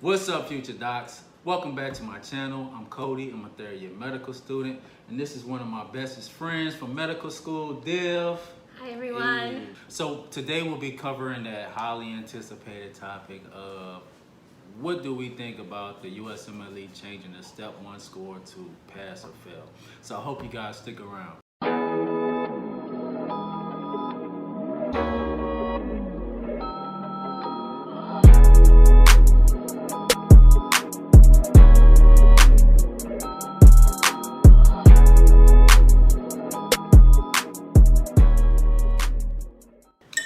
What's up, future docs? Welcome back to my channel. I'm Cody. I'm a third-year medical student, and this is one of my bestest friends from medical school, Div. Hi, everyone. Hey. So today we'll be covering that highly anticipated topic of what do we think about the USMLE changing the Step 1 score to pass or fail. So I hope you guys stick around.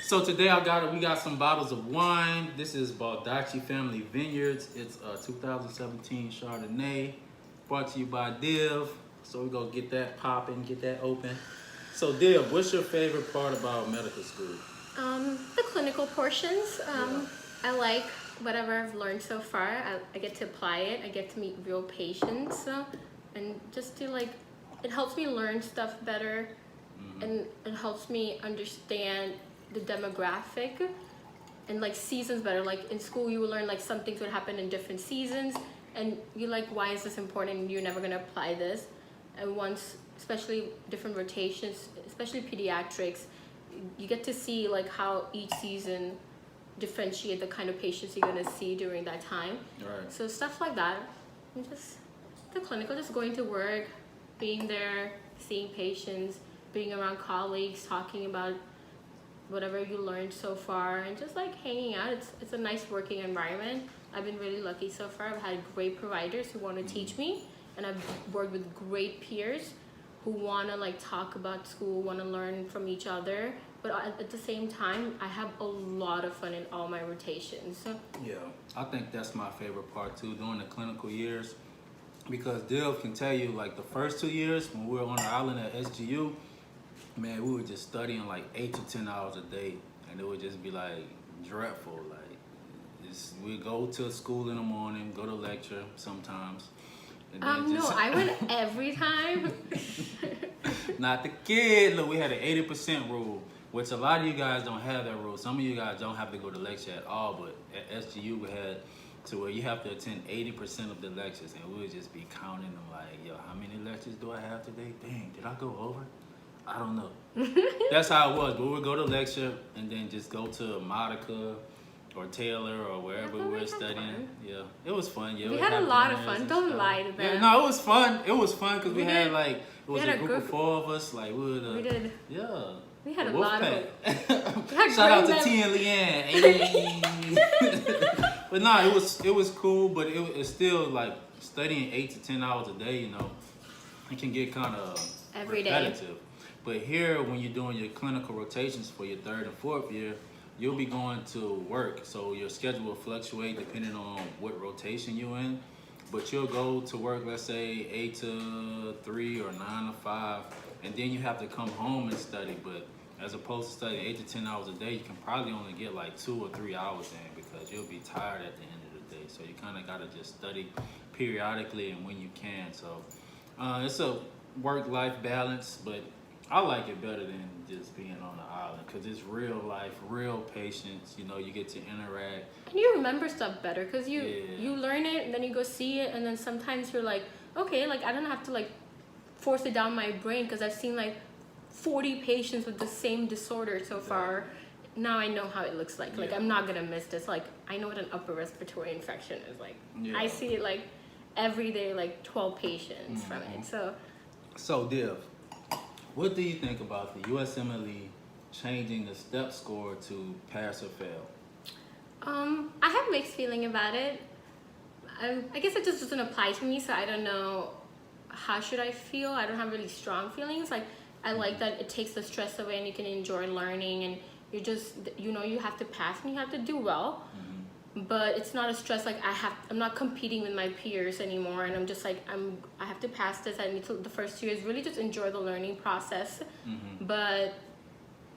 So today we got some bottles of wine. This is Baldacci Family Vineyards. It's a 2017 Chardonnay, brought to you by Div. So we're gonna get that popping, get that open. So Div, what's your favorite part about medical school? The clinical portions. I like whatever I've learned so far. I get to apply it. I get to meet real patients, and just to it helps me learn stuff better, and it helps me understand the demographic and seasons better. Like in school you will learn some things would happen in different seasons, and you're like, why is this important, and you're never going to apply this. And once, especially different rotations, especially pediatrics, you get to see how each season differentiate the kind of patients you're going to see during that time. Right. So stuff like that, and just the clinical, just going to work, being there, seeing patients, being around colleagues, talking about whatever you learned so far, and just hanging out. It's a nice working environment. I've been really lucky so far. I've had great providers who want to teach me, and I've worked with great peers who want to talk about school, want to learn from each other, but at the same time I have a lot of fun in all my rotations. Yeah, I think that's my favorite part too, during the clinical years, because Div can tell you the first 2 years when we were on the island at SGU, man, we were just studying 8 to 10 hours a day, and it would just be dreadful. We go to school in the morning, go to lecture sometimes. And then no, I went every time. Not the kid. Look, we had an 80% rule, which a lot of you guys don't have that rule. Some of you guys don't have to go to lecture at all, but at SGU we had to where you have to attend 80% of the lectures, and we would just be counting them yo, how many lectures do I have today? Dang, did I go over? I don't know. That's how it was. But we would go to lecture and then just go to Monica or Taylor or wherever we were studying. Fun. Yeah, it was fun. Yeah, we had a lot of fun. Don't lie to them. Yeah, no, it was fun. It was fun because we had it was had a group of 4 of us. We did. Yeah. We had a lot of Shout out to T and Leanne. But no, it was cool. But it's still studying 8 to 10 hours a day. It can get kind of repetitive. But here, when you're doing your clinical rotations for your 3rd and 4th year, you'll be going to work. So your schedule will fluctuate depending on what rotation you're in. But you'll go to work, let's say 8 to 3 or 9 to 5, and then you have to come home and study. But as opposed to studying 8 to 10 hours a day, you can probably only get 2 or 3 hours in because you'll be tired at the end of the day. So you kind of got to just study periodically and when you can. So it's a work-life balance, but I like it better than just being on the island because it's real life, real patients. You get to interact. And you remember stuff better because you learn it and then you go see it, and then sometimes you're okay, I don't have to force it down my brain because I've seen 40 patients with the same disorder so far. Now I know how it looks like. I'm not gonna miss this. I know what an upper respiratory infection is I see it every day, 12 patients from it. So Div, what do you think about the USMLE changing the STEP score to pass or fail? I have mixed feeling about it. I guess it just doesn't apply to me, so I don't know how should I feel. I don't have really strong feelings. I like that it takes the stress away and you can enjoy learning, and you're just, you have to pass and you have to do well. But it's not a stress I'm not competing with my peers anymore, and I'm just I have to pass this. I need to, the first 2 years, really just enjoy the learning process. But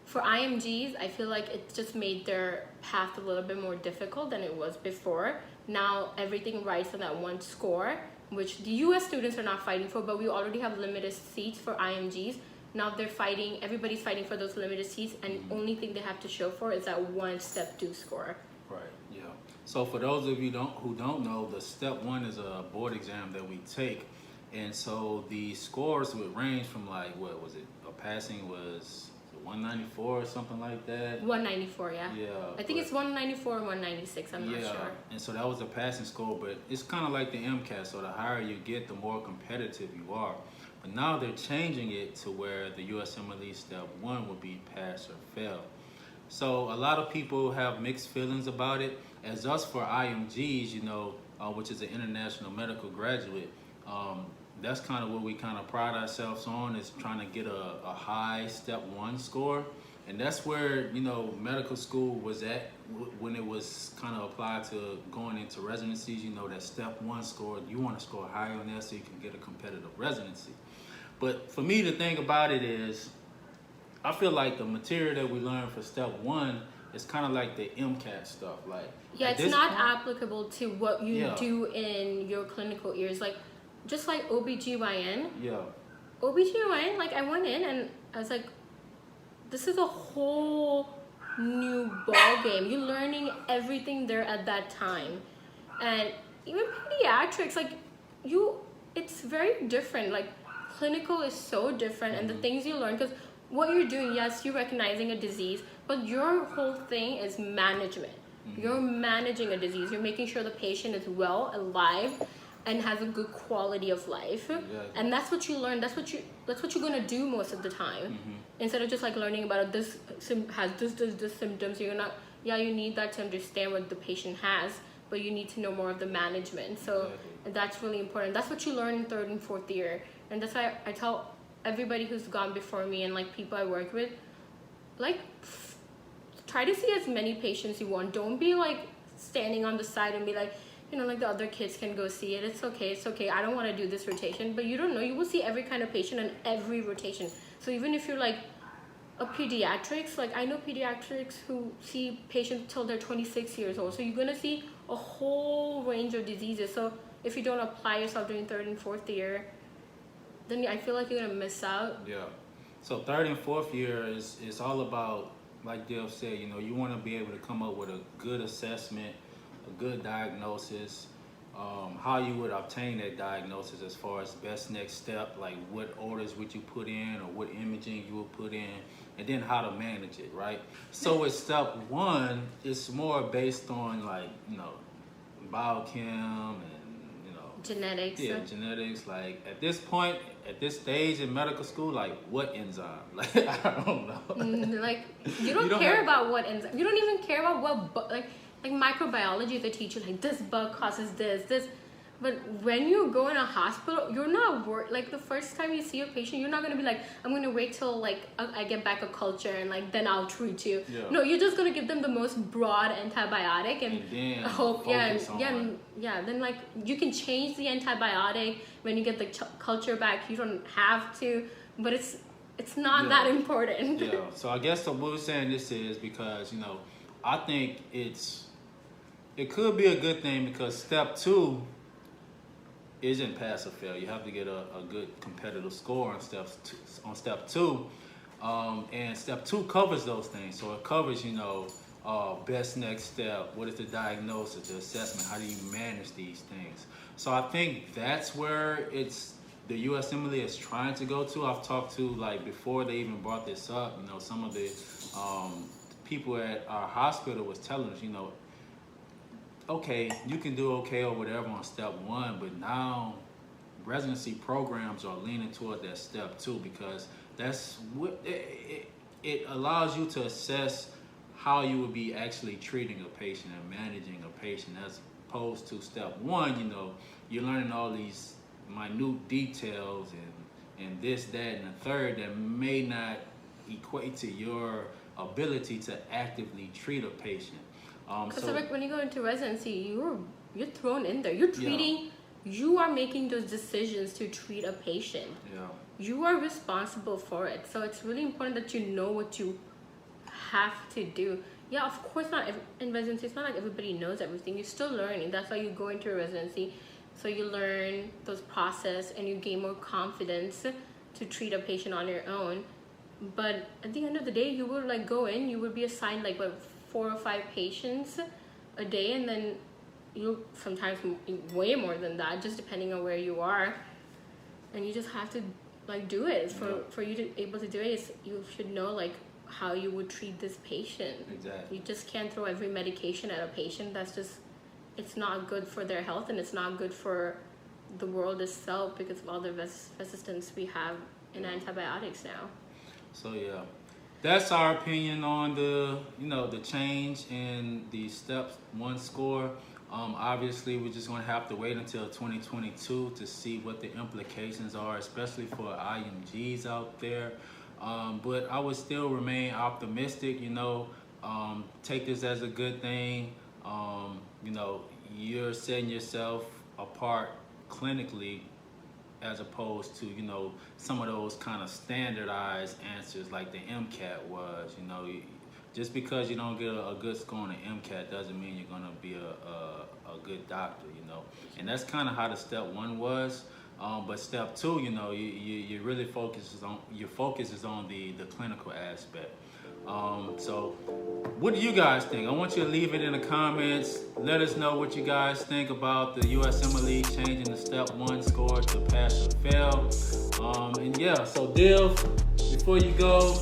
for IMGs, I feel it just made their path a little bit more difficult than it was before. Now everything rides on that one score, which the US students are not fighting for, but we already have limited seats for IMGs. Now everybody's fighting for those limited seats, and only thing they have to show for is that one Step 2 score. Right, yeah. So for those of you who don't know, the step 1 is a board exam that we take. And so the scores would range from like, what was it? A passing was 194 or something like that. 194, yeah. Yeah. I think it's 194 or 196, I'm not sure. And so that was a passing score, but it's kind of like the MCAT. So the higher you get, the more competitive you are. But now they're changing it to where the USMLE Step 1 would be pass or fail. So a lot of people have mixed feelings about it. As us for IMGs, you know, which is an international medical graduate, that's kind of what we kind of pride ourselves on, is trying to get a high step 1 score. And that's where, you know, medical school was at when it was kind of applied to going into residencies. You know, that step 1 score, you want to score higher on that so you can get a competitive residency. But for me, the thing about it is, I feel like the material that we learn for step 1 is kind of like the MCAT stuff. Like, yeah, it's not applicable to what you do in your clinical years. Like, just like OBGYN. Yeah. OBGYN, like, I went in and I was like, this is a whole new ball game. You're learning everything there at that time. And even pediatrics, like, it's very different. Like, clinical is so different, and the things you learn, because what you're doing, yes, you're recognizing a disease, but your whole thing is management. You're managing a disease. You're making sure the patient is well, alive, and has a good quality of life. And that's what you learn. That's what you're gonna do most of the time. Instead of just like learning about this has this symptoms. You're not. Yeah, you need that to understand what the patient has, but you need to know more of the management. So that's really important. That's what you learn in 3rd and 4th year, and that's why I tell everybody who's gone before me and like people I work with, like, try to see as many patients you want. Don't be like standing on the side and be like, you know, like the other kids can go see it. It's okay. I don't want to do this rotation. But you don't know. You will see every kind of patient in every rotation. So even if you're like a pediatrics, like I know pediatrics who see patients till they're 26 years old. So you're going to see a whole range of diseases. So if you don't apply yourself during 3rd and 4th year, then I feel like you're going to miss out. Yeah. So 3rd and 4th year is all about, like Div said, you know, you want to be able to come up with a good assessment, a good diagnosis, how you would obtain that diagnosis as far as best next step, like what orders would you put in or what imaging you would put in, and then how to manage it, right? So with step 1, it's more based on like, you know, biochem and, you know, genetics. Yeah, genetics. Like at this point, at this stage in medical school, like what enzyme? Like I don't know. Like you don't care about what enzyme. You don't even care about what like microbiology. They teach you like this bug causes this. But when you go in a hospital, you're not like the first time you see a patient, you're not gonna be like, I'm gonna wait till like I get back a culture and like then I'll treat you. Yeah. No, you're just gonna give them the most broad antibiotic and then hope then like you can change the antibiotic when you get the culture back. You don't have to, but it's not that important. Yeah. So I guess what we're saying this is because, you know, I think it could be a good thing because step 2 isn't pass or fail. You have to get a good competitive score on step 2. And step 2 covers those things. So it covers, you know, best next step, what is the diagnosis, the assessment, how do you manage these things. So I think that's where the USMLE is trying to go to. I've talked to, like, before they even brought this up, you know, some of the people at our hospital was telling us, you know, okay, you can do okay or whatever on step 1, but now residency programs are leaning toward that step 2 because that's what it allows you to assess how you would be actually treating a patient and managing a patient, as opposed to step 1. You know, you're learning all these minute details and this, that, and the third that may not equate to your ability to actively treat a patient. Because like when you go into residency, you're thrown in there. You're treating. You are making those decisions to treat a patient. Yeah. You are responsible for it. So it's really important that you know what you have to do. Yeah, of course not. In residency, it's not like everybody knows everything. You're still learning. That's why you go into a residency. So you learn those process and you gain more confidence to treat a patient on your own. But at the end of the day, you will like go in. You will be assigned like 4 or 5 patients a day, and then you sometimes way more than that, just depending on where you are. And you just have to like do it. For you to able to do it, you should know like how you would treat this patient. Exactly. You just can't throw every medication at a patient. That's just, it's not good for their health, and it's not good for the world itself because of all the resistance we have in antibiotics now. So yeah, that's our opinion on the the change in the step 1 score. Obviously, we're just going to have to wait until 2022 to see what the implications are, especially for IMGs out there. But I would still remain optimistic. Take this as a good thing. You're setting yourself apart clinically, as opposed to some of those kind of standardized answers like the MCAT was. Just because you don't get a good score on the MCAT doesn't mean you're gonna be a good doctor. And that's kind of how the step 1 was. But step 2, you really focus is on the clinical aspect. So what do you guys think? I want you to leave it in the comments. Let us know what you guys think about the USMLE changing the step 1 score to pass or fail. And yeah, so Div, before you go,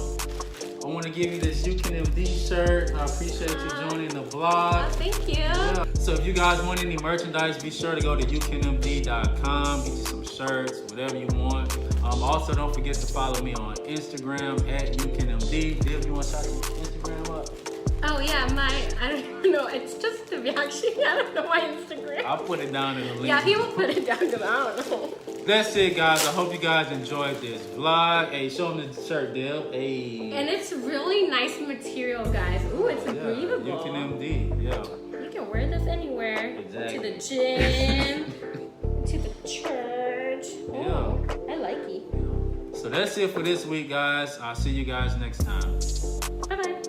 I want to give you this UCAN-MD shirt. I appreciate you joining the vlog. Oh, thank you. Yeah. So if you guys want any merchandise, be sure to go to ucanmd.com, get you some shirts, whatever you want. Also, don't forget to follow me on Instagram at UCANMD. Div, you want to shout your Instagram up? Oh yeah, I don't know, it's just to be actually, I don't know my Instagram. I'll put it down in the link. Yeah, he will put it down because I don't know. That's it, guys. I hope you guys enjoyed this vlog. Hey, show them the shirt, Div. Hey. And it's really nice material, guys. Ooh, it's breathable. UCAN-MD, yeah. You can wear this anywhere. Exactly. To the gym, to the church. Oh, Yeah. I like it. So that's it for this week, guys. I'll see you guys next time. Bye-bye.